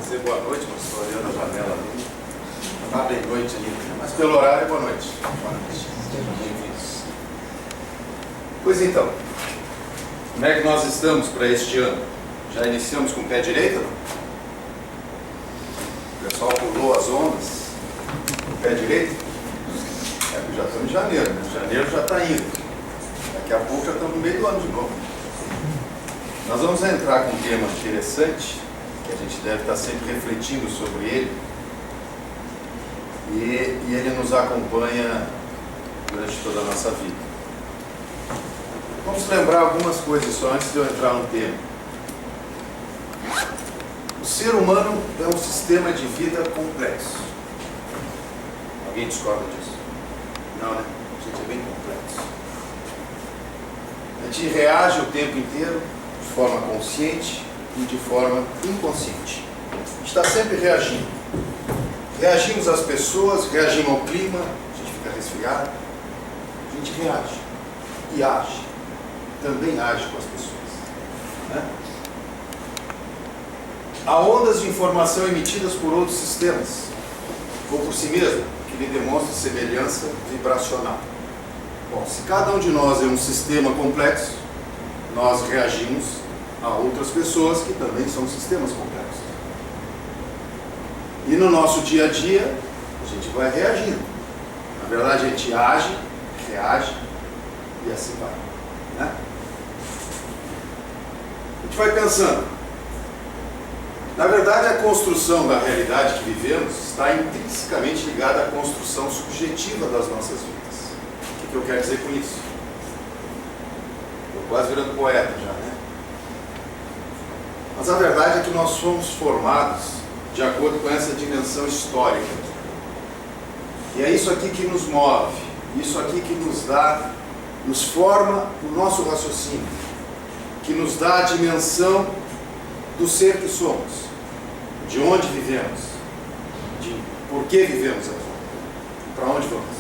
dizer boa noite, mas estou olhando a janela ali. Está bem noite ali, mas pelo horário é boa noite. Boa noite. Bem-vindos. Pois então, como é que nós estamos para este ano? Já iniciamos com o pé direito? Não? O pessoal pulou as ondas com o pé direito? É que já estamos em janeiro, né? Janeiro já está indo. Daqui a pouco já estamos no meio do ano de novo. Nós vamos entrar com um tema interessante, que a gente deve estar sempre refletindo sobre ele, e ele nos acompanha durante toda a nossa vida. Vamos lembrar algumas coisas só antes de eu entrar no tema. O ser humano é um sistema de vida complexo. Alguém discorda disso? Não, né? A gente é bem complexo. A gente reage o tempo inteiro, de forma consciente e de forma inconsciente. A gente está sempre reagindo. Reagimos às pessoas, reagimos ao clima, a gente fica resfriado. A gente reage e age. Também age com as pessoas. Né? Há ondas de informação emitidas por outros sistemas, ou por si mesmo, que lhe demonstram semelhança vibracional. Bom, se cada um de nós é um sistema complexo, nós reagimos a outras pessoas que também são sistemas complexos. E no nosso dia a dia, a gente vai reagindo. Na verdade, a gente age, reage e assim vai. Né? A gente vai pensando. Na verdade, a construção da realidade que vivemos está intrinsecamente ligada à construção subjetiva das nossas vidas. O que eu quero dizer com isso? Estou quase virando poeta já, né? Mas a verdade é que nós somos formados de acordo com essa dimensão histórica. E é isso aqui que nos move, isso aqui que nos forma o nosso raciocínio, que nos dá a dimensão do ser que somos, de onde vivemos, de por que vivemos aqui, para onde vamos.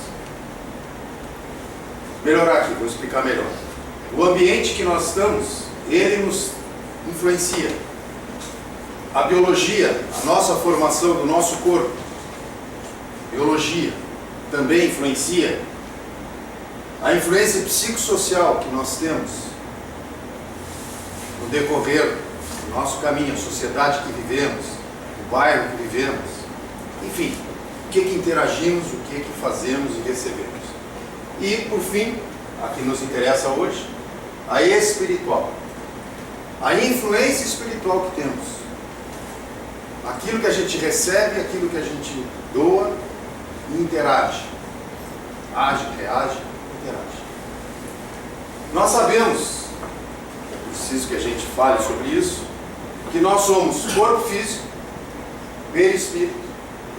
Melhorar aqui, vou explicar melhor. O ambiente que nós estamos, ele nos influencia. A biologia, a nossa formação do nosso corpo, biologia, também influencia. A influência psicossocial que nós temos no decorrer do nosso caminho, a sociedade que vivemos, o bairro que vivemos, enfim, o que interagimos, o que fazemos e recebemos. E, por fim, a que nos interessa hoje, a espiritual. A influência espiritual que temos. Aquilo que a gente recebe, aquilo que a gente doa e interage. Age, reage, interage. Nós sabemos, é preciso que a gente fale sobre isso, que nós somos corpo físico, perispírito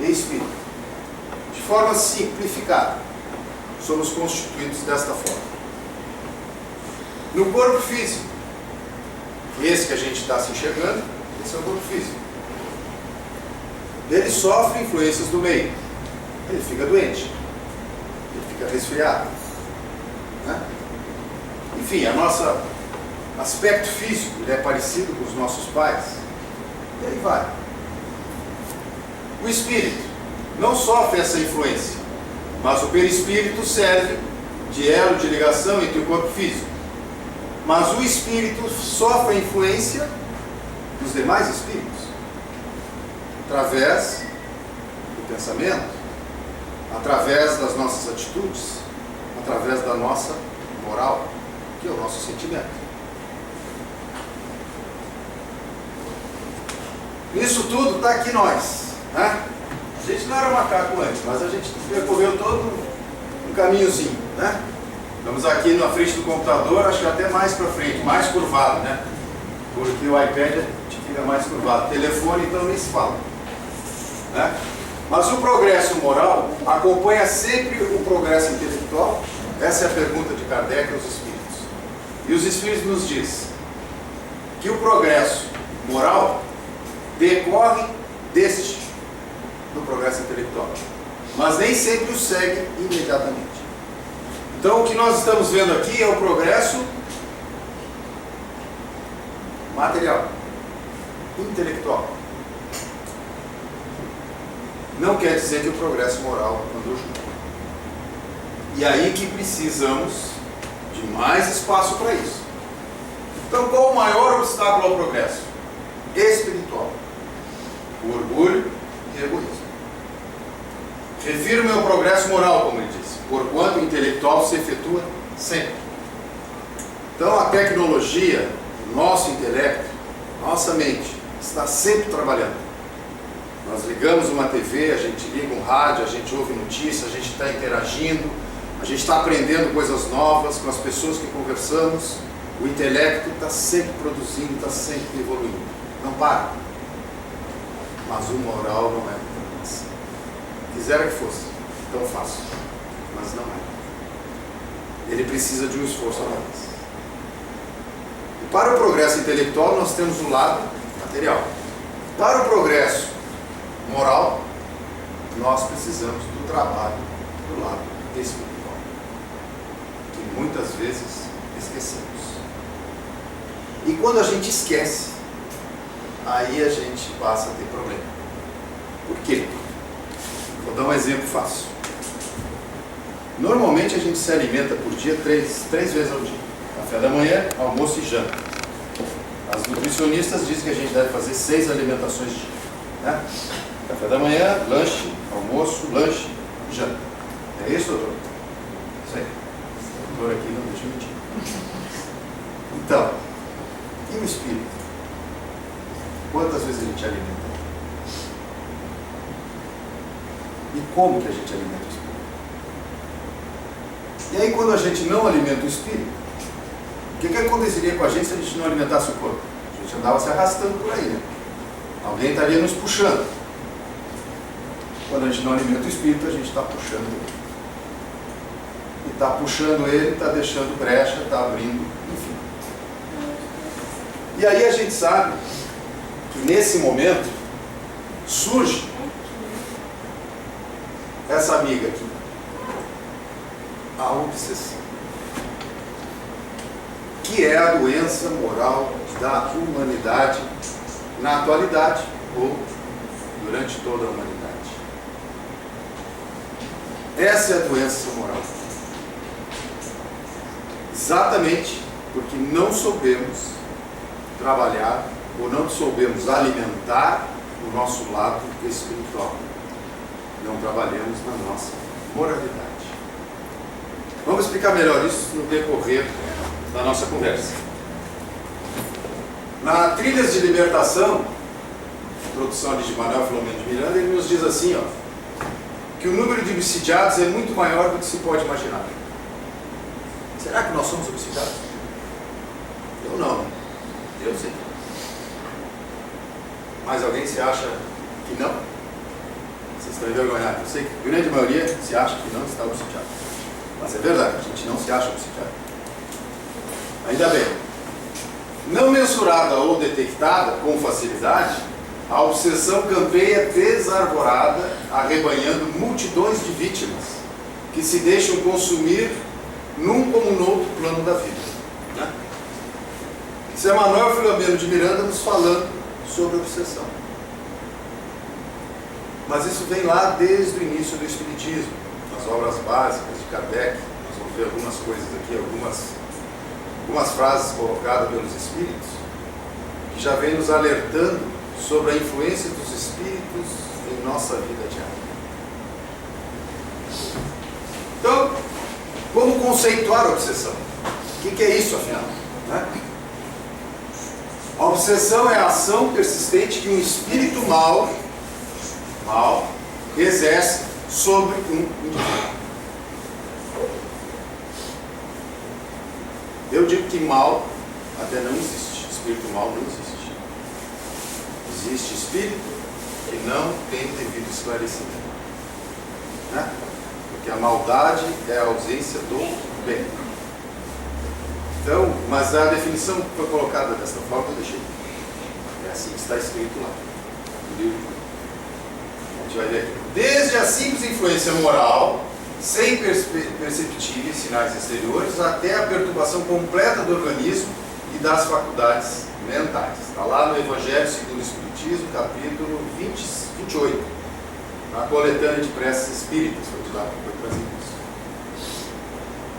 e espírito. De forma simplificada, somos constituídos desta forma. No corpo físico, esse que a gente está se enxergando, esse é o corpo físico. Ele sofre influências do meio. Ele fica doente. Ele fica resfriado. Né? Enfim, o nosso aspecto físico ele é parecido com os nossos pais. E aí vai. O espírito não sofre essa influência, mas o perispírito serve de elo de ligação entre o corpo físico. Mas o espírito sofre a influência dos demais espíritos, através do pensamento, através das nossas atitudes, através da nossa moral, que é o nosso sentimento. Isso tudo está aqui nós, né? A gente não era macaco antes, mas a gente percorreu todo um caminhozinho, né? Estamos aqui na frente do computador, acho que até mais para frente, mais curvado, né? Porque o iPad fica mais curvado. Telefone, então, nem se fala. Né? Mas o progresso moral acompanha sempre o progresso intelectual? Essa é a pergunta de Kardec aos espíritos. E os espíritos nos dizem que o progresso moral decorre do progresso intelectual, mas nem sempre o segue imediatamente. Então, o que nós estamos vendo aqui é o progresso material, intelectual. não quer dizer que o progresso moral andou junto. E aí que precisamos de mais espaço para isso. Então, qual o maior obstáculo ao progresso? Espiritual. O orgulho e o egoísmo. Refiro meu progresso moral, como ele disse, porquanto o intelectual se efetua sempre. Então, a tecnologia, o nosso intelecto, nossa mente, está sempre trabalhando. Nós ligamos uma TV, a gente liga um rádio, a gente ouve notícias, a gente está interagindo, a gente está aprendendo coisas novas com as pessoas que conversamos. O intelecto está sempre produzindo, está sempre evoluindo. Não para. Mas o moral não é assim. Quisera que fosse tão fácil, mas não é. Ele precisa de um esforço a mais. E para o progresso intelectual nós temos o lado material. Para o progresso moral, nós precisamos do trabalho do lado espiritual, que muitas vezes esquecemos. E quando a gente esquece, aí a gente passa a ter problema. Por quê? Vou dar um exemplo fácil. Normalmente a gente se alimenta por dia três vezes ao dia. Café da manhã, almoço e janta. As nutricionistas dizem que a gente deve fazer 6 alimentações dia, né? Café da manhã, lanche, almoço, lanche, janta. É isso, doutor? Isso aí. O doutor aqui não deixa mentir. Então, e o espírito? Quantas vezes a gente alimenta? E como que a gente alimenta o espírito? E aí, quando a gente não alimenta o espírito, o que aconteceria com a gente se a gente não alimentasse o corpo? A gente andava se arrastando por aí, né? Alguém estaria nos puxando. Quando a gente não alimenta o espírito, a gente está puxando ele. E está puxando ele, está deixando brecha, está abrindo, enfim. E aí a gente sabe que nesse momento surge essa amiga aqui, a obsessão, que é a doença moral da humanidade na atualidade ou durante toda a humanidade. Essa é a doença moral. Exatamente porque não soubemos trabalhar ou não soubemos alimentar o nosso lado espiritual. Não trabalhamos na nossa moralidade. Vamos explicar melhor isso no decorrer da nossa conversa. Na Trilhas de Libertação, introdução ali de Manuel Filomeno de Miranda, ele nos diz assim, ó, que o número de obsidiados é muito maior do que se pode imaginar. Será que nós somos obsidiados? Eu não. Eu sei. Mas alguém se acha que não? Vocês estão envergonhados. Eu sei que a grande maioria se acha que não está obsidiado. Mas é verdade, a gente não se acha obsidiado. Ainda bem. Não mensurada ou detectada com facilidade, a obsessão campeia desarvorada, arrebanhando multidões de vítimas que se deixam consumir num como no outro plano da vida. Né? Isso é Manuel Filomeno de Miranda nos falando sobre a obsessão. Mas isso vem lá desde o início do Espiritismo, nas obras básicas de Kardec. Nós vamos ver algumas coisas aqui, algumas frases colocadas pelos Espíritos, que já vem nos alertando sobre a influência dos Espíritos em nossa vida diária. Então, como conceituar a obsessão? O que é isso, afinal? Né? A obsessão é a ação persistente que um espírito mal exerce sobre um indivíduo. Eu digo que mal até não existe. Espírito mal não existe. Existe espírito que não tem devido esclarecimento. Né? Porque a maldade é a ausência do bem. Então, mas a definição que foi colocada dessa forma eu deixei. É assim que está escrito lá no livro. A gente vai ver aqui. Desde a simples influência moral, sem perceptíveis sinais exteriores, até a perturbação completa do organismo e das faculdades mentais. Está lá no Evangelho segundo o Espiritismo, capítulo 28. Na coletânea de preces espíritas, foi de lá que foi trazido isso.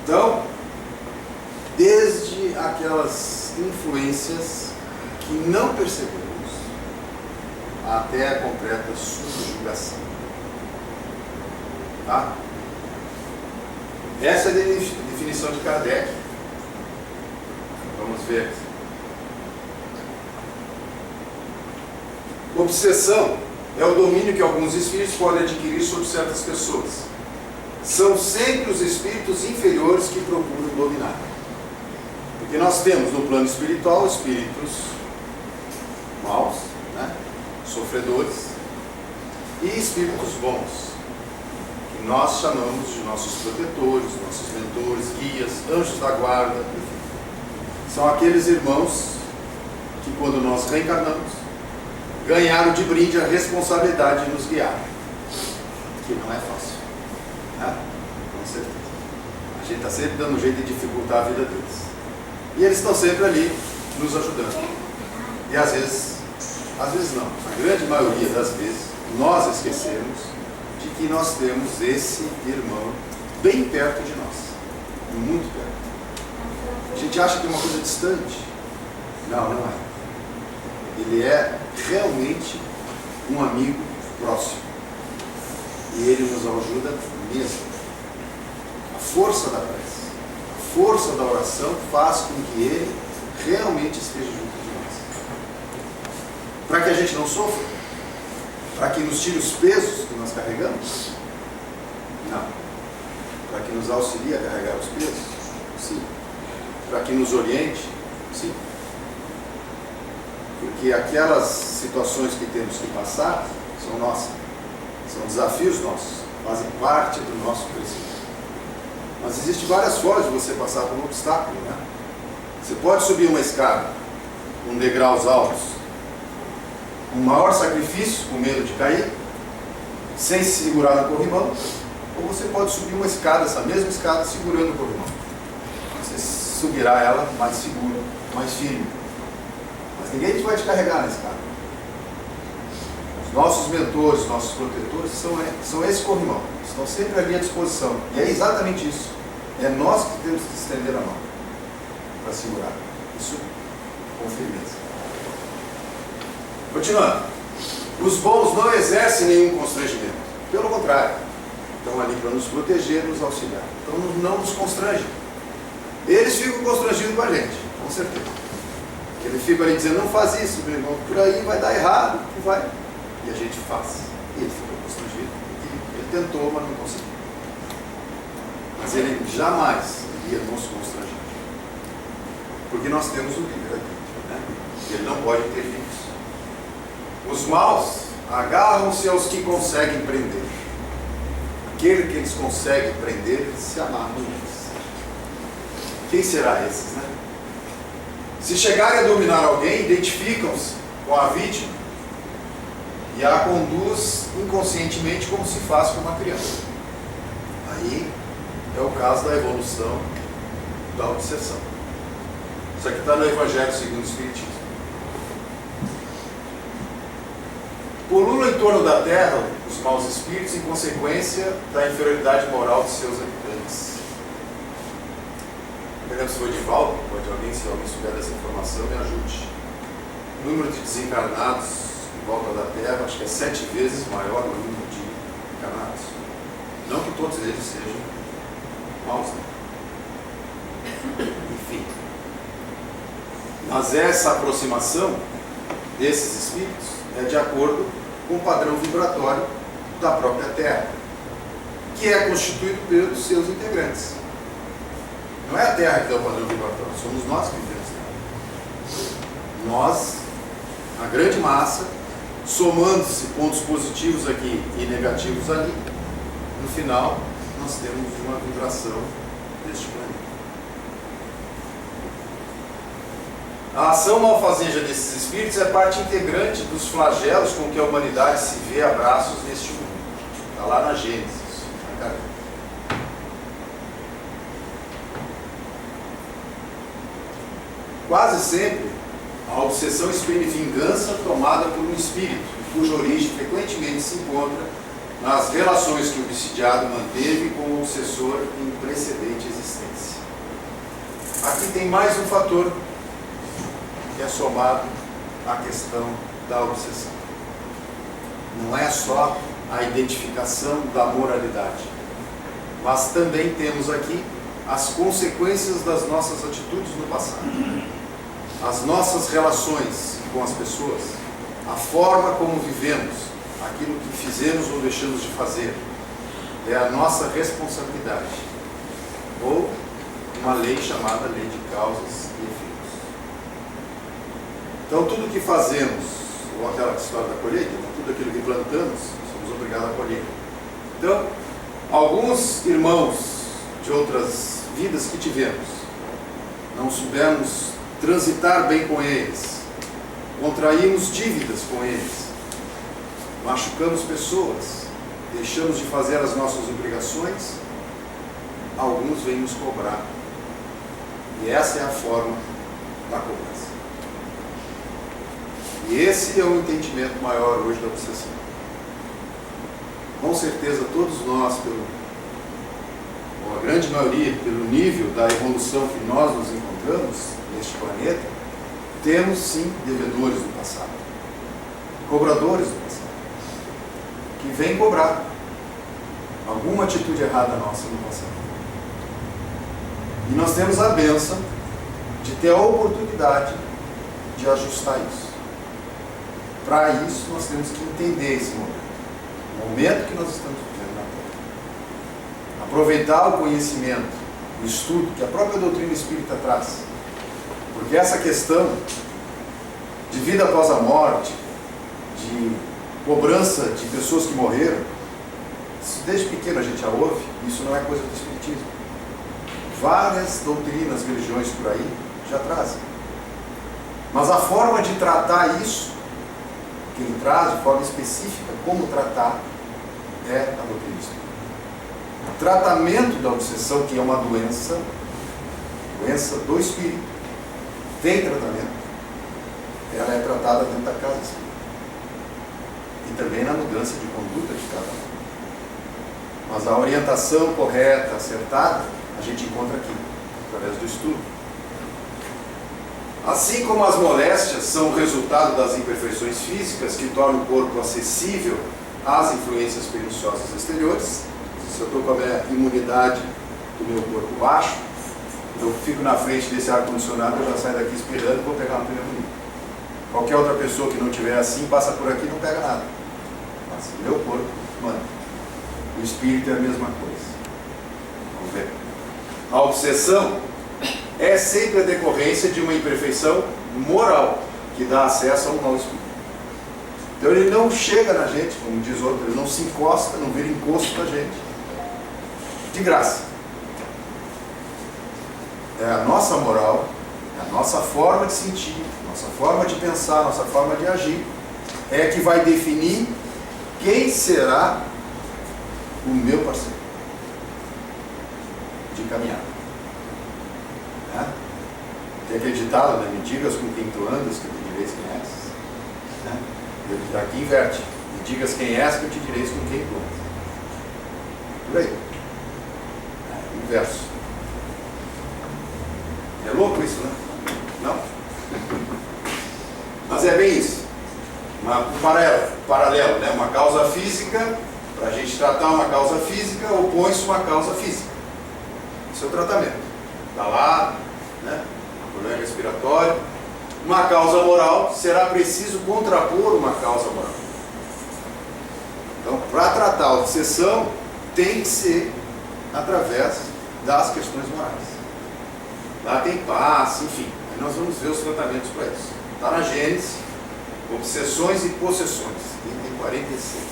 Então, desde aquelas influências que não percebemos, até a completa subjugação. Tá? Essa é a definição de Kardec. Vamos ver. Obsessão é o domínio que alguns espíritos podem adquirir sobre certas pessoas. São sempre os espíritos inferiores que procuram dominar. Porque nós temos no plano espiritual espíritos maus, né? Sofredores, e espíritos bons, que nós chamamos de nossos protetores, nossos mentores, guias, anjos da guarda, enfim. São aqueles irmãos que, quando nós reencarnamos, ganharam de brinde a responsabilidade de nos guiar, que não é fácil, né? Com certeza. A gente está sempre dando um jeito de dificultar a vida deles. E eles estão sempre ali nos ajudando. E às vezes não, a grande maioria das vezes, nós esquecemos de que nós temos esse irmão bem perto de nós, muito perto. A gente acha que é uma coisa distante. Não, não é. Ele é realmente um amigo próximo. E ele nos ajuda mesmo. A força da prece, a força da oração faz com que ele realmente esteja junto de nós. Para que a gente não sofra? Para que nos tire os pesos que nós carregamos? Não. Para que nos auxilie a carregar os pesos? Sim. Para que nos oriente? Sim. Porque aquelas situações que temos que passar são nossas, são desafios nossos, fazem parte do nosso crescimento. Mas existem várias formas de você passar por um obstáculo, né? Você pode subir uma escada com degraus altos, com maior sacrifício, com medo de cair, sem se segurar no corrimão, ou você pode subir uma escada, essa mesma escada, segurando o corrimão. Você subirá ela mais seguro, mais firme. Mas ninguém vai te carregar na escada. Os nossos mentores, nossos protetores são esse corrimão. Estão sempre ali à disposição. E é exatamente isso. É nós que temos que estender a mão para segurar. Isso com firmeza. Continuando. Os bons não exercem nenhum constrangimento. Pelo contrário. Estão ali para nos proteger, nos auxiliar. Então não nos constrangem. Eles ficam constrangidos com a gente, com certeza. Ele fica ali dizendo, não faz isso, meu irmão, por aí vai dar errado, que vai. E a gente faz. E ele fica constrangido. Ele tentou, mas não conseguiu. Mas ele jamais iria nos constranger. Porque nós temos um livre-arbítrio, né? Ele não pode ter filhos. Os maus agarram-se aos que conseguem prender. Aquele que eles conseguem prender, eles se amarram neles. Quem será esses, né? Se chegarem a dominar alguém, identificam-se com a vítima e a conduz inconscientemente como se faz com uma criança. Aí é o caso da evolução da obsessão. Isso aqui está no Evangelho segundo o Espiritismo. Pululam em torno da terra os maus espíritos em consequência da inferioridade moral de seus habitantes. Não lembro se foi de Valdo, pode alguém, se alguém souber dessa informação, me ajude. O número de desencarnados em volta da Terra, acho que é 7 vezes maior o número de encarnados. Não que todos eles sejam maus, né? Enfim. Mas essa aproximação desses espíritos é de acordo com o padrão vibratório da própria Terra, que é constituído pelos seus integrantes. Não é a Terra que dá o padrão vibratório, somos nós que vivemos nela. Nós, a grande massa, somando-se pontos positivos aqui e negativos ali, no final nós temos uma vibração deste planeta. A ação malfazeja desses espíritos é parte integrante dos flagelos com que a humanidade se vê a braços neste mundo. Está lá na Gênesis, na Kardec. Quase sempre, a obsessão exprime vingança tomada por um espírito, cuja origem frequentemente se encontra nas relações que o obsidiado manteve com o obsessor em precedente existência. Aqui tem mais um fator que é somado à questão da obsessão. Não é só a identificação da moralidade, mas também temos aqui as consequências das nossas atitudes no passado, as nossas relações com as pessoas, a forma como vivemos, aquilo que fizemos ou deixamos de fazer, é a nossa responsabilidade, ou uma lei chamada lei de causas e efeitos. Então tudo que fazemos, ou aquela história da colheita, tudo aquilo que plantamos, somos obrigados a colher. Então, alguns irmãos de outras vidas que tivemos, não soubemos transitar bem com eles, contraímos dívidas com eles, machucamos pessoas, deixamos de fazer as nossas obrigações, alguns vêm nos cobrar. E essa é a forma da cobrança. E esse é o entendimento maior hoje da obsessão. Com certeza todos nós, ou a grande maioria, pelo nível da evolução que nós nos encontramos neste planeta, temos sim devedores do passado, cobradores do passado, que vêm cobrar alguma atitude errada nossa no passado. E nós temos a bênção de ter a oportunidade de ajustar isso. Para isso nós temos que entender esse momento, o momento que nós estamos vivendo na Terra. Aproveitar o conhecimento, o estudo que a própria doutrina espírita traz. Porque essa questão de vida após a morte, de cobrança de pessoas que morreram, isso desde pequeno a gente já ouve, isso não é coisa do espiritismo. Várias doutrinas, religiões por aí já trazem. Mas a forma de tratar isso, que ele traz de forma específica, como tratar, é a doutrina espírita. O tratamento da obsessão, que é uma doença do espírito, tem tratamento, ela é tratada dentro da casa espírita. E também na mudança de conduta de cada um. Mas a orientação correta, acertada, a gente encontra aqui, através do estudo. Assim como as moléstias são o resultado das imperfeições físicas que tornam o corpo acessível às influências perniciosas exteriores, se eu estou com a minha imunidade do meu corpo baixo, eu fico na frente desse ar-condicionado, eu já saio daqui espirrando e vou pegar uma pneumonia. Qualquer outra pessoa que não tiver assim, passa por aqui e não pega nada. Mas o meu corpo, mano, o espírito é a mesma coisa. Vamos ver. A obsessão é sempre a decorrência de uma imperfeição moral que dá acesso a um mau espírito. Então ele não chega na gente, como diz outro, ele não se encosta, não vira encosto na gente, de graça. É a nossa moral, é a nossa forma de sentir, nossa forma de pensar, nossa forma de agir, é que vai definir quem será o meu parceiro de caminhada. Né? Tem aquele ditado, né? Me digas com quem tu andas, que eu te direis quem és. Né? Aqui inverte. Me digas quem és, que eu te direis com quem tu andas. Por aí. É o inverso. É louco isso, né? Não? Mas é bem isso. Um paralelo, né? Uma causa física, para a gente tratar uma causa física, opõe-se uma causa física. Esse é o tratamento. Está lá, né? Problema respiratório. Uma causa moral, será preciso contrapor uma causa moral. Então, para tratar a obsessão, tem que ser através das questões morais. Lá tem paz, enfim. Aí nós vamos ver os tratamentos para isso. Está na Gênesis, obsessões e possessões, item 46.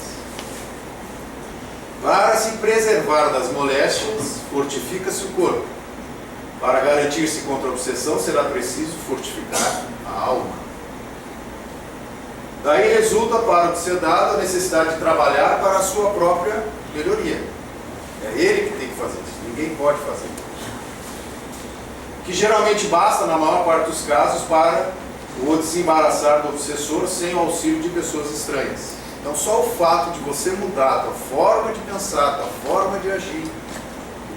Para se preservar das moléstias, fortifica-se o corpo. Para garantir-se contra a obsessão, será preciso fortificar a alma. Daí resulta para o obsedado a necessidade de trabalhar para a sua própria melhoria. É ele que tem que fazer isso, ninguém pode fazer. Que geralmente basta, na maior parte dos casos, para o desembaraçar do obsessor sem o auxílio de pessoas estranhas. Então só o fato de você mudar a tua forma de pensar, a tua forma de agir,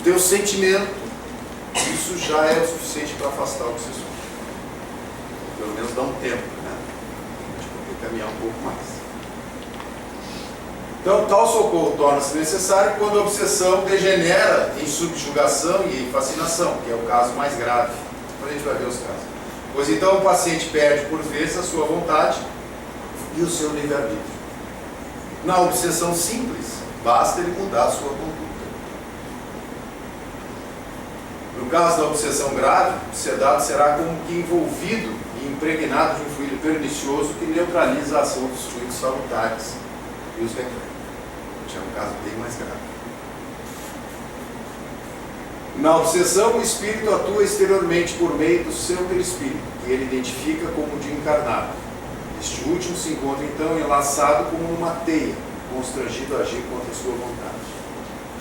o teu sentimento, isso já é o suficiente para afastar o obsessor. Pelo menos dá um tempo, né? A gente pode caminhar um pouco mais. Então, tal socorro torna-se necessário quando a obsessão degenera em subjugação e em fascinação, que é o caso mais grave. Depois a gente vai ver os casos. Pois então o paciente perde por vezes a sua vontade e o seu livre-arbítrio. Na obsessão simples, basta ele mudar a sua conduta. No caso da obsessão grave, o sedado será como que envolvido e impregnado de um fluido pernicioso que neutraliza a ação dos fluidos salutares e os repele. Já é um caso bem mais grave. Na obsessão, o espírito atua exteriormente por meio do seu perispírito, que ele identifica como de encarnado. Este último se encontra então enlaçado como numa teia, constrangido a agir contra a sua vontade.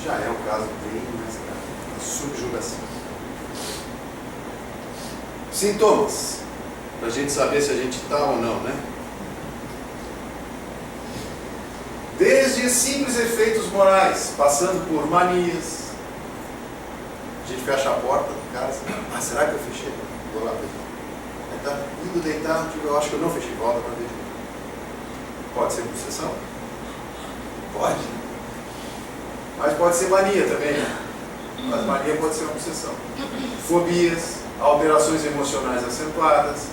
Já é um caso bem mais grave, a subjugação. Sintomas, para a gente saber se a gente está ou não, né? Desde simples efeitos morais, passando por manias. A gente fecha a porta de casa. Ah, será que eu fechei? Vou lá ver. Aí tá indo deitar, eu acho que eu não fechei. Volta para ver. Pode ser obsessão? Pode. Mas pode ser mania também, né? Mas mania pode ser uma obsessão. Fobias, alterações emocionais acentuadas,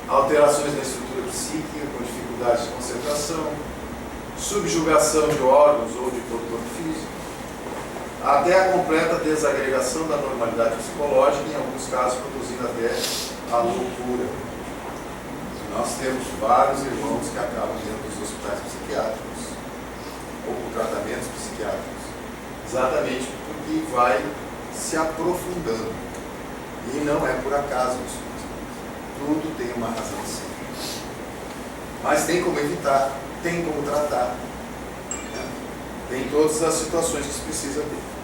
alterações na estrutura psíquica com dificuldades de concentração, subjugação de órgãos ou de todo o corpo físico, até a completa desagregação da normalidade psicológica, em alguns casos produzindo até a loucura. Nós temos vários irmãos que acabam dentro dos hospitais psiquiátricos ou com tratamentos psiquiátricos, exatamente porque vai se aprofundando. E não é por acaso isso. Tudo tem uma razão sempre. Mas tem como evitar, tem como tratar, né? Tem todas as situações que se precisa ter.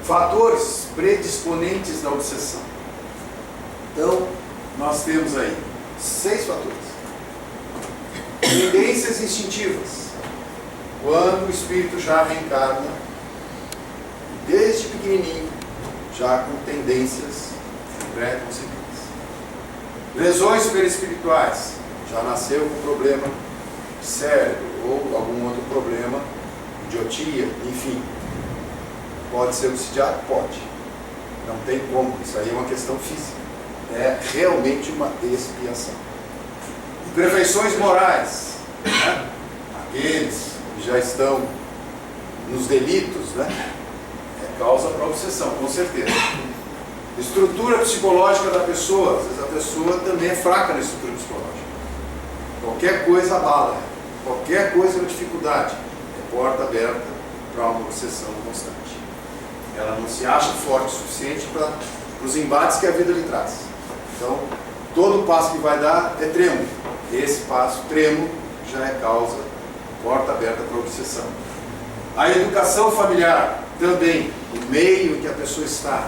Fatores predisponentes da obsessão. Então, nós temos aí 6 fatores. Tendências instintivas. Quando o espírito já reencarna, desde pequenininho, já com tendências pré-concebidas. Lesões perispirituais. Já nasceu com problema de cérebro ou algum outro problema, idiotia, enfim. Pode ser obsidiado? Pode. Não tem como. Isso aí é uma questão física. É realmente uma expiação. Imperfeições morais. Né? Aqueles que já estão nos delitos, né? É causa para obsessão, com certeza. Estrutura psicológica da pessoa. Às vezes a pessoa também é fraca na estrutura psicológica. Qualquer coisa abala. Qualquer coisa é uma dificuldade. É porta aberta para uma obsessão constante. Ela não se acha forte o suficiente para os embates que a vida lhe traz. Então, todo passo que vai dar é tremo. Esse passo, tremo, já é causa, porta aberta para a obsessão. A educação familiar, também, o meio em que a pessoa está.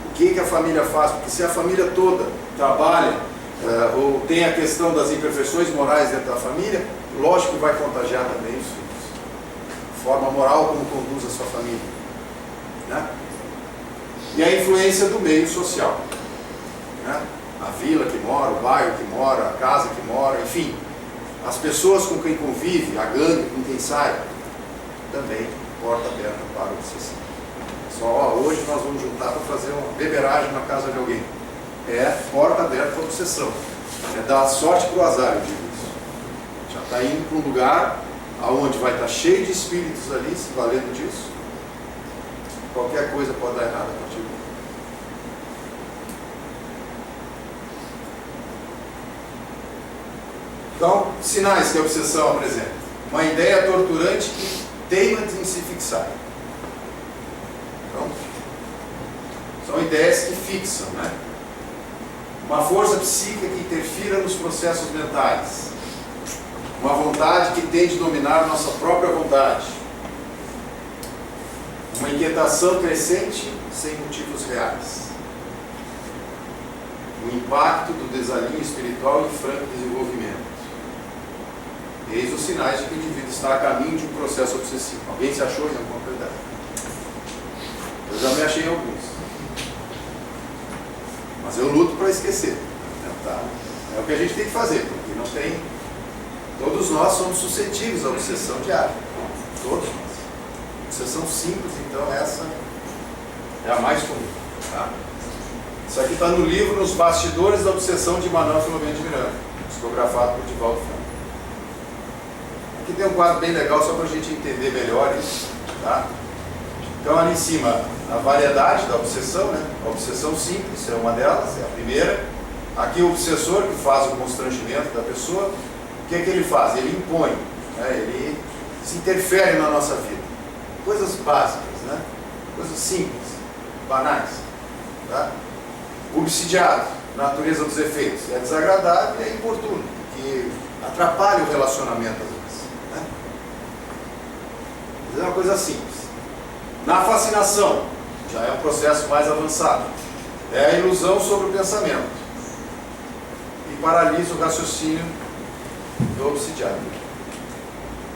O que a família faz? Porque se a família toda trabalha, ou tem a questão das imperfeições morais dentro da família, lógico que vai contagiar também os filhos. Forma moral como conduz a sua família. Né? E a influência do meio social. Né? A vila que mora, o bairro que mora, a casa que mora, enfim. As pessoas com quem convive, a gangue com quem sai, também porta aberta para a obsessão. Só hoje nós vamos juntar para fazer uma beberagem na casa de alguém. É porta aberta para a obsessão. É dar sorte para o azar, eu digo isso. Já está indo para um lugar onde vai estar cheio de espíritos ali, se valendo disso. Qualquer coisa pode dar errado a partir daí. Então, sinais que a obsessão apresenta. Uma ideia torturante que teima em se fixar. Então, são ideias que fixam, né? Uma força psíquica que interfira nos processos mentais. Uma vontade que tende a dominar nossa própria vontade. Uma inquietação crescente sem motivos reais. O impacto do desalinho espiritual em franco desenvolvimento. Eis os sinais de que o indivíduo está a caminho de um processo obsessivo. Alguém se achou em alguma coisa? Eu já me achei em alguns. Mas eu luto para esquecer. Tá? É o que a gente tem que fazer, porque não tem... Todos nós somos suscetíveis à obsessão diária. Todos nós. Obsessão simples, então essa é a mais comum. Tá? Isso aqui está no livro Nos Bastidores da Obsessão de Manuel Filomeno de Miranda, psicografado por Divaldo Franco. Aqui tem um quadro bem legal só para a gente entender melhor isso. Tá? Então ali em cima, a variedade da obsessão, né? A obsessão simples é uma delas, é a primeira. Aqui o obsessor que faz o constrangimento da pessoa, o que é que ele faz? Ele impõe, né? Ele se interfere na nossa vida. Coisas básicas, né? Coisas simples, banais. Tá? O obsidiado, natureza dos efeitos, é desagradável e é importuno, que atrapalha o relacionamento às vezes. Né? Mas é uma coisa simples. Na fascinação, já é um processo mais avançado. É a ilusão sobre o pensamento. E paralisa o raciocínio do obsidiado.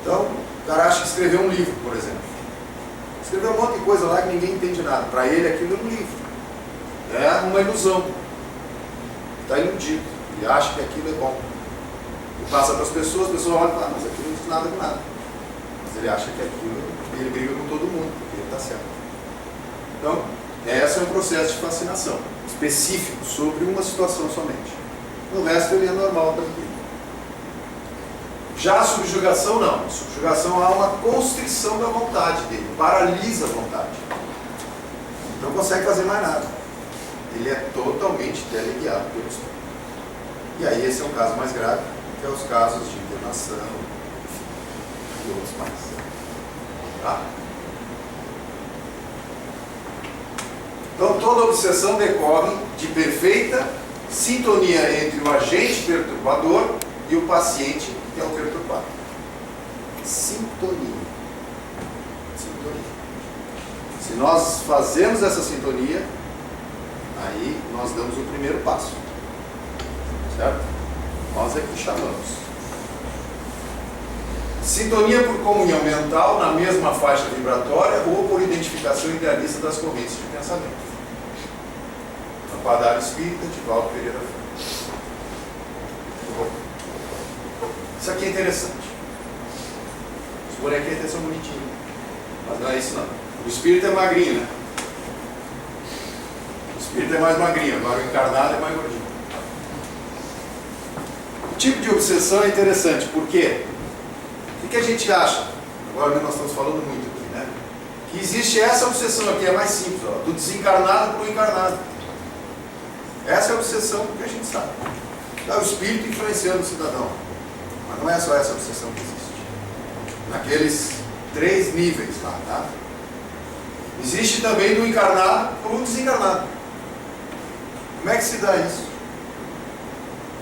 Então, o cara acha que escreveu um livro, por exemplo. Escreveu um monte de coisa lá que ninguém entende nada. Para ele, aquilo é um livro. É uma ilusão. Está iludido. E acha que aquilo é bom. E passa para as pessoas olham e falam, mas aquilo não diz nada com nada. Mas ele acha que aquilo, ele briga com todo mundo, porque ele está certo. Então, esse é um processo de fascinação, específico sobre uma situação somente. No resto ele é normal, tranquilo. Já a subjugação não. A subjugação há uma constrição da vontade dele, paralisa a vontade. Não consegue fazer mais nada. Ele é totalmente teleguiado pelo estômago. E aí esse é um caso mais grave, que é os casos de internação, enfim, e outros mais. Tá? Então toda obsessão decorre de perfeita sintonia entre o agente perturbador e o paciente que é o perturbado. Sintonia. Sintonia. Se nós fazemos essa sintonia, aí nós damos o primeiro passo. Certo? Nós é que chamamos. Sintonia por comunhão mental na mesma faixa vibratória ou por identificação idealista das correntes de pensamento. Ampadário Espírita, Divaldo Pereira Franco. Isso aqui é interessante. Os bonequinhos até são bonitinhos, mas não é isso não. O espírito é magrinho, né? O espírito é mais magrinho, agora o encarnado é mais gordinho. O tipo de obsessão é interessante, por quê? O que a gente acha? Agora nós estamos falando muito aqui, né? Que existe essa obsessão aqui, é mais simples, ó, do desencarnado para o encarnado. Essa é a obsessão que a gente sabe. É o espírito influenciando o cidadão. Mas não é só essa obsessão que existe. Naqueles 3 níveis lá, tá? Existe também do encarnado para o desencarnado. Como é que se dá isso?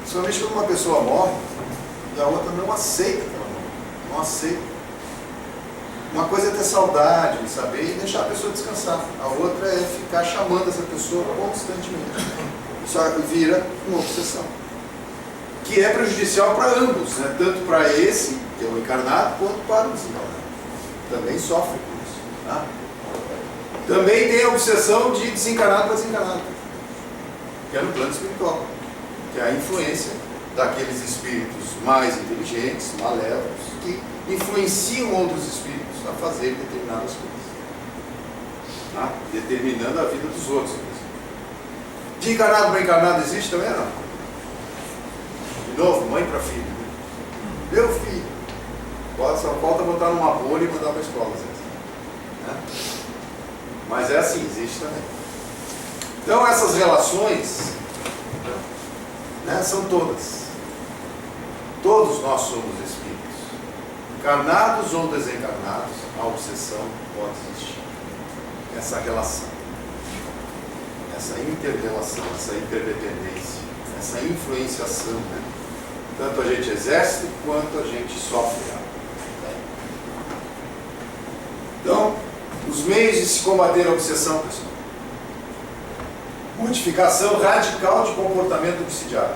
Principalmente quando uma pessoa morre e a outra não aceita que ela morre. Não aceita. Uma coisa é ter saudade de saber e deixar a pessoa descansar. A outra é ficar chamando essa pessoa constantemente. Isso vira uma obsessão. Que é prejudicial para ambos, né? Tanto para esse, que é o encarnado, quanto para o desencarnado. Também sofre com isso. Tá? Também tem a obsessão de desencarnado para desencarnado, que é no plano espiritual, que é a influência daqueles espíritos mais inteligentes, malévolos, que influenciam outros espíritos a fazer determinadas coisas, tá? Determinando a vida dos outros. De encarnado para encarnado existe também, não? De novo, mãe para filho. Meu filho. Só falta botar numa bolha e mandar para a escola, às vezes. Né? Mas é assim, existe também. Então essas relações, né, são todas. Todos nós somos espíritos. Encarnados ou desencarnados, a obsessão pode existir. Essa relação. Essa inter-relação, essa interdependência, essa influenciação, né? Tanto a gente exerce quanto a gente sofre. Então, os meios de se combater a obsessão, pessoal. Modificação radical de comportamento obsidiado.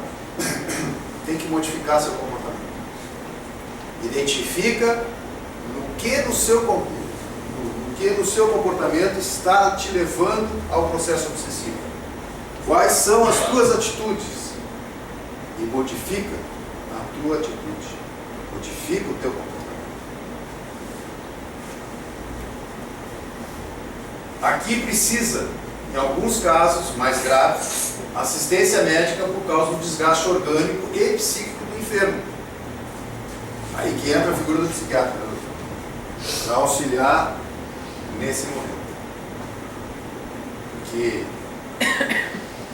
Tem que modificar seu comportamento. Identifica no que no seu comportamento está te levando ao processo obsessivo. Quais são as tuas atitudes? E modifica a tua atitude. Modifica o teu comportamento. Aqui precisa, em alguns casos mais graves, assistência médica por causa do desgaste orgânico e psíquico do enfermo. Aí que entra a figura do psiquiatra, para auxiliar nesse momento. Porque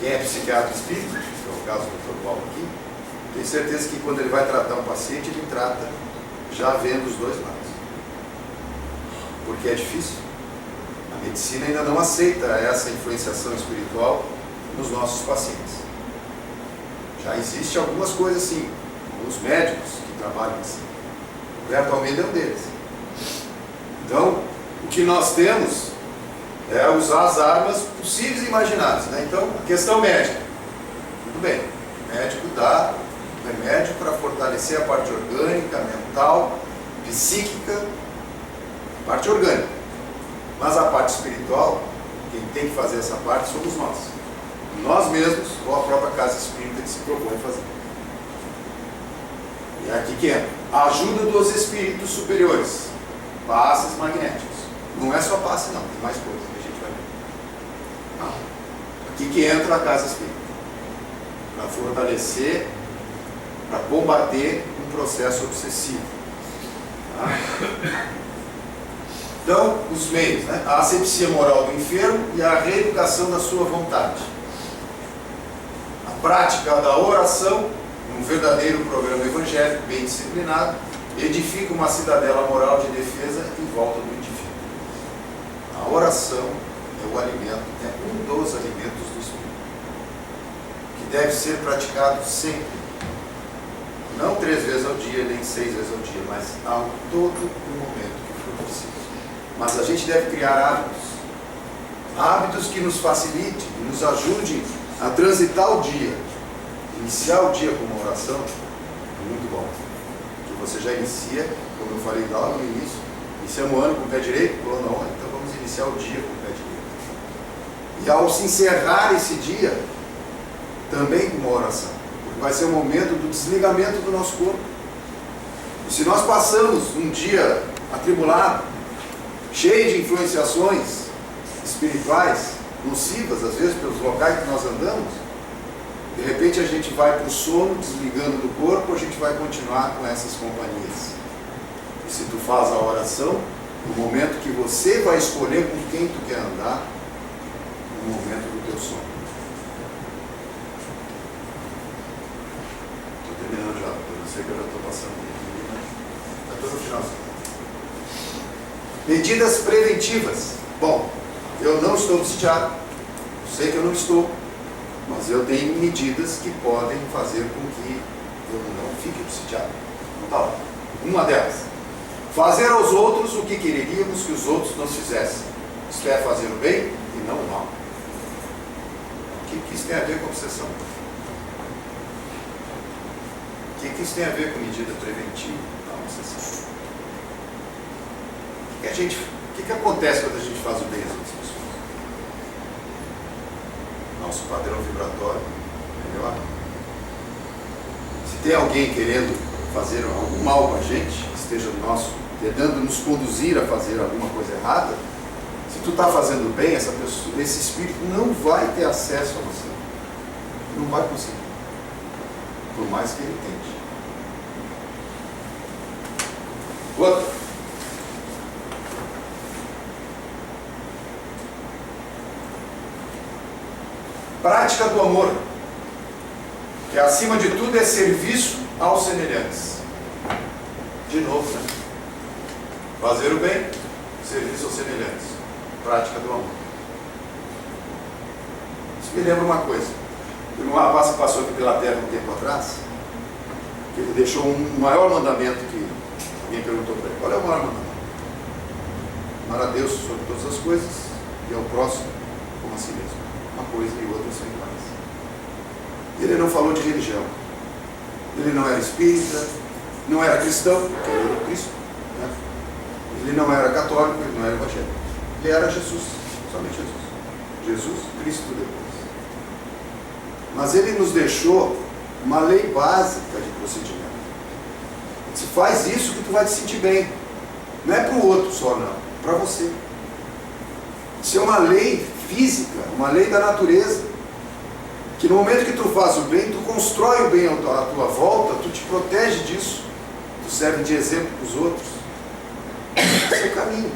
quem é psiquiatra espírita, que é o caso do Dr. Paulo aqui, tem certeza que quando ele vai tratar um paciente, ele trata já vendo os dois lados. Porque é difícil. A medicina ainda não aceita essa influenciação espiritual nos nossos pacientes. Já existe algumas coisas assim, alguns médicos que trabalham assim. O Roberto Almeida é um deles. Então, o que nós temos é usar as armas possíveis e imagináveis, né? Então, a questão médica. Tudo bem, o médico dá remédio para fortalecer a parte orgânica, mental, psíquica, parte orgânica. Mas a parte espiritual, quem tem que fazer essa parte somos nós. Nós mesmos, ou a própria casa espírita que se propõe fazer. E é aqui que entra a ajuda dos espíritos superiores, passes magnéticos. Não é só passe não, tem mais coisas que a gente vai ver. Não. Aqui que entra a casa espírita, para fortalecer, para combater um processo obsessivo. Tá? Então, os meios, né? A asepsia moral do enfermo e a reeducação da sua vontade. A prática da oração, um verdadeiro programa evangélico bem disciplinado, edifica uma cidadela moral de defesa em volta do indivíduo. A oração é o alimento, é um dos alimentos do espírito, que deve ser praticado sempre. Não 3 vezes ao dia, nem 6 vezes ao dia, mas a todo o momento que for preciso. Mas a gente deve criar hábitos que nos facilitem, que nos ajudem a transitar o dia. Iniciar o dia com uma oração é muito bom. Que você já inicia, como eu falei lá no início, iniciamos o ano com o pé direito, coluna honra, então vamos iniciar o dia com o pé direito. E ao se encerrar esse dia, também com uma oração. Porque vai ser o momento do desligamento do nosso corpo. E se nós passamos um dia atribulado, cheio de influenciações espirituais, nocivas, às vezes, pelos locais que nós andamos, de repente a gente vai para o sono, desligando do corpo, a gente vai continuar com essas companhias. E se tu faz a oração, no momento que você vai escolher com quem tu quer andar, no momento do teu sono. Estou terminando já, eu sei que eu já estou passando aqui, mas já estou no finalzinho. Medidas preventivas. Bom, eu não estou obsidiado, sei que eu não estou, mas eu tenho medidas que podem fazer com que eu não fique obsidiado. Então, uma delas, fazer aos outros o que quereríamos que os outros nos fizessem. Isto é, fazer o bem e não o mal. O que isso tem a ver com obsessão? O que isso tem a ver com medida preventiva da obsessão? O que acontece quando a gente faz o bem às outras pessoas? Nosso padrão vibratório melhora. Se tem alguém querendo fazer algum mal com a gente, esteja tentando nos conduzir a fazer alguma coisa errada, se tu está fazendo bem, esse espírito não vai ter acesso a você. Não vai conseguir. Por mais que ele tente. Outra. Prática do amor, que acima de tudo é serviço aos semelhantes. De novo, né? Fazer o bem, serviço aos semelhantes. Prática do amor. Isso me lembra uma coisa. Um rapaz que passou aqui pela terra um tempo atrás, que ele deixou um maior mandamento que alguém perguntou para ele. Qual é o maior mandamento? Amar a Deus sobre todas as coisas e ao próximo como a si mesmo. Uma coisa e outra são iguais. Ele não falou de religião. Ele não era espírita, não era cristão, porque ele era Cristo, né? Ele não era católico, ele não era evangélico. Ele era Jesus, somente Jesus. Jesus, Cristo depois. Mas ele nos deixou uma lei básica de procedimento. Se faz isso que tu vai te sentir bem. Não é para o outro só, não. Para você. Isso é uma lei física, uma lei da natureza. Que no momento que tu faz o bem, tu constrói o bem à tua volta, tu te protege disso. Tu serve de exemplo para os outros. Esse é o caminho.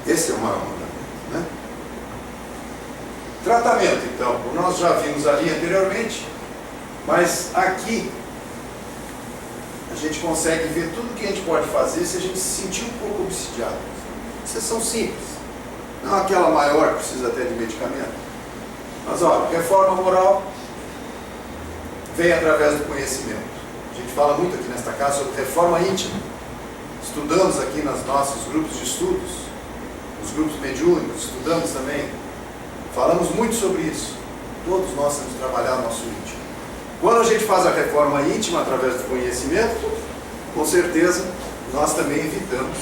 Esse é o maior mandamento, né? Tratamento, então. Nós já vimos ali anteriormente, mas aqui a gente consegue ver tudo que a gente pode fazer se a gente se sentir um pouco obsidiado. Exceção simples. Não aquela maior que precisa até de medicamento. Mas olha, reforma moral vem através do conhecimento. A gente fala muito aqui nesta casa sobre reforma íntima. Estudamos aqui nos nossos grupos de estudos, nos grupos mediúnicos, estudamos também. Falamos muito sobre isso. Todos nós temos que trabalhar o nosso íntimo. Quando a gente faz a reforma íntima através do conhecimento, com certeza nós também evitamos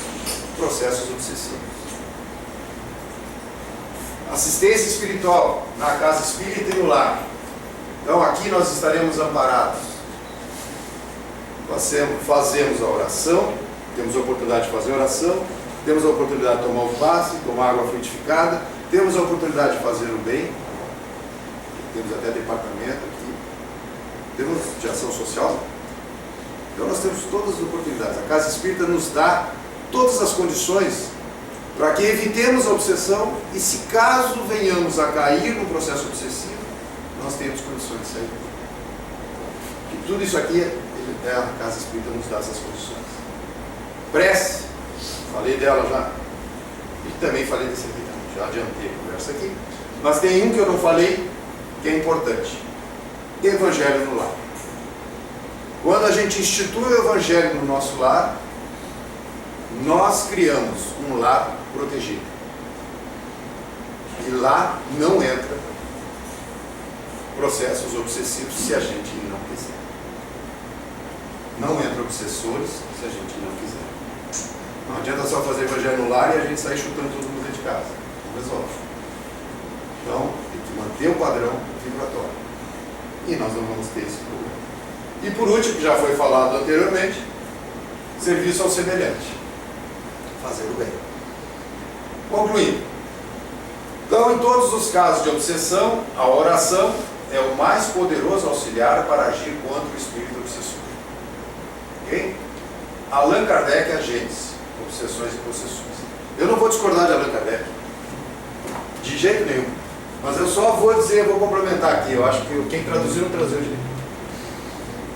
processos obsessivos. Assistência espiritual na casa espírita e no lar. Então aqui nós estaremos amparados. Fazemos a oração, temos a oportunidade de fazer a oração, temos a oportunidade de tomar o passe, tomar água frutificada, temos a oportunidade de fazer o bem, temos até departamento aqui, temos de ação social. Então nós temos todas as oportunidades. A casa espírita nos dá todas as condições para que evitemos a obsessão e, se caso venhamos a cair no processo obsessivo, nós temos condições de sair. E tudo isso aqui, a casa espírita nos dá essas condições. Prece, falei dela já, e também falei desse aqui também, já adiantei a conversa aqui, mas tem um que eu não falei, que é importante: Evangelho no lar. Quando a gente institui o Evangelho no nosso lar, nós criamos um lar protegido. E lá não entra processos obsessivos se a gente não quiser. Não entra obsessores se a gente não quiser. Não adianta só fazer Evangelho no lar e a gente sair chutando todo mundo dentro de casa. Não resolve. Então, tem que manter o padrão vibratório. E nós não vamos ter esse problema. E por último, que já foi falado anteriormente, serviço ao semelhante. Fazer o bem. Concluindo. Então, em todos os casos de obsessão, a oração é o mais poderoso auxiliar para agir contra o espírito obsessor. Ok? Allan Kardec, a Gênese, obsessões e possessões. Eu não vou discordar de Allan Kardec. De jeito nenhum. Mas eu só vou dizer, vou complementar aqui. Eu acho que quem traduziu não traduziu direito.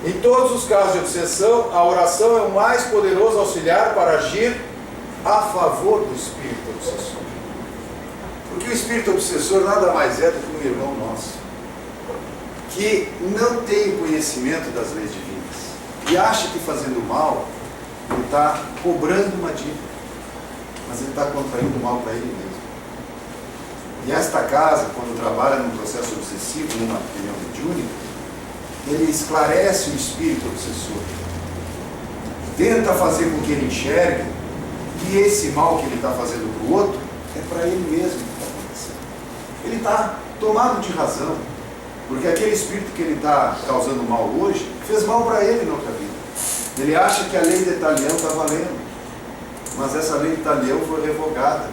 Em todos os casos de obsessão, a oração é o mais poderoso auxiliar para agir a favor do espírito obsessor. Porque o espírito obsessor nada mais é do que um irmão nosso, que não tem conhecimento das leis divinas e acha que fazendo mal, ele está cobrando uma dívida, mas ele está contraindo mal para ele mesmo. E esta casa, quando trabalha num processo obsessivo, numa opinião mediúnica, ele esclarece o espírito obsessor, tenta fazer com que ele enxergue que esse mal que ele está fazendo para o outro é para ele mesmo que está acontecendo. Ele está tomado de razão, porque aquele espírito que ele está causando mal hoje fez mal para ele na outra vida. Ele acha que a lei de Italião está valendo, mas essa lei de Italião foi revogada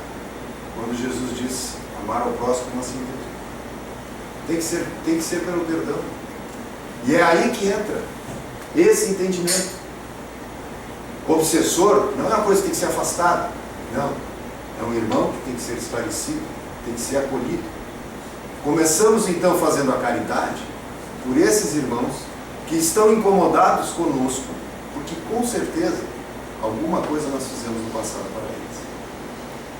quando Jesus disse: amar ao próximo como a si mesmo. Tem que ser pelo perdão. E é aí que entra esse entendimento. O obsessor não é uma coisa que tem que ser afastada. Não. É um irmão que tem que ser esclarecido, tem que ser acolhido. Começamos então fazendo a caridade por esses irmãos que estão incomodados conosco, porque com certeza alguma coisa nós fizemos no passado para eles.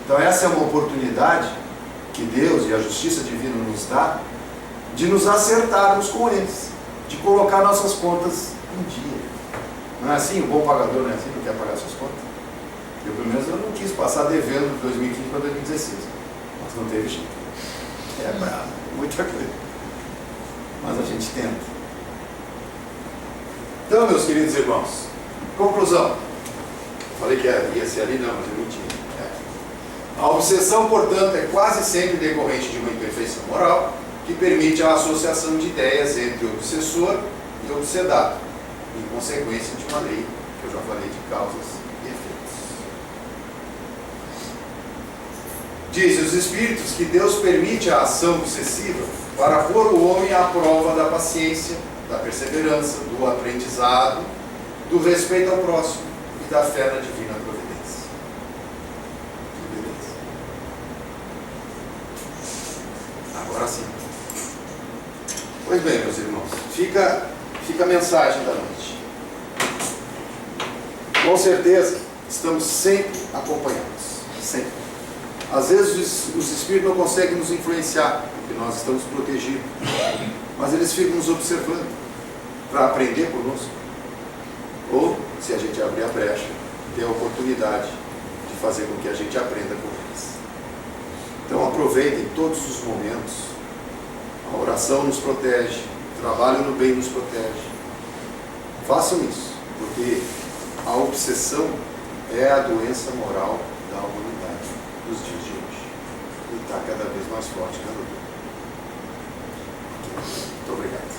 Então essa é uma oportunidade que Deus e a justiça divina nos dá de nos acertarmos com eles, de colocar nossas contas em dia. Não é assim? O bom pagador não é assim, não quer pagar suas contas? Eu, pelo menos, eu não quis passar devendo de 2015 para 2016, mas não teve jeito. É bravo, muita coisa. Mas a gente tenta. Então, meus queridos irmãos, conclusão. Falei que ia ser ali, não, mas eu menti. A obsessão, portanto, é quase sempre decorrente de uma imperfeição moral que permite a associação de ideias entre o obsessor e o obsedado, em consequência de uma lei que eu já falei de causas e efeitos. Diz os Espíritos que Deus permite a ação obsessiva para pôr o homem à prova da paciência, da perseverança, do aprendizado, do respeito ao próximo e da fé na divina providência. Que beleza. Agora sim. Pois bem, meus irmãos, fica a mensagem da noite. Com certeza, estamos sempre acompanhados. Sempre. Às vezes os espíritos não conseguem nos influenciar, porque nós estamos protegidos. Mas eles ficam nos observando para aprender conosco. Ou, se a gente abrir a brecha, ter a oportunidade de fazer com que a gente aprenda com eles. Então aproveitem todos os momentos. A oração nos protege, o trabalho no bem nos protege. Façam isso, porque a obsessão é a doença moral da humanidade nos dias de hoje. E está cada vez mais forte, né, doutor? Muito obrigado.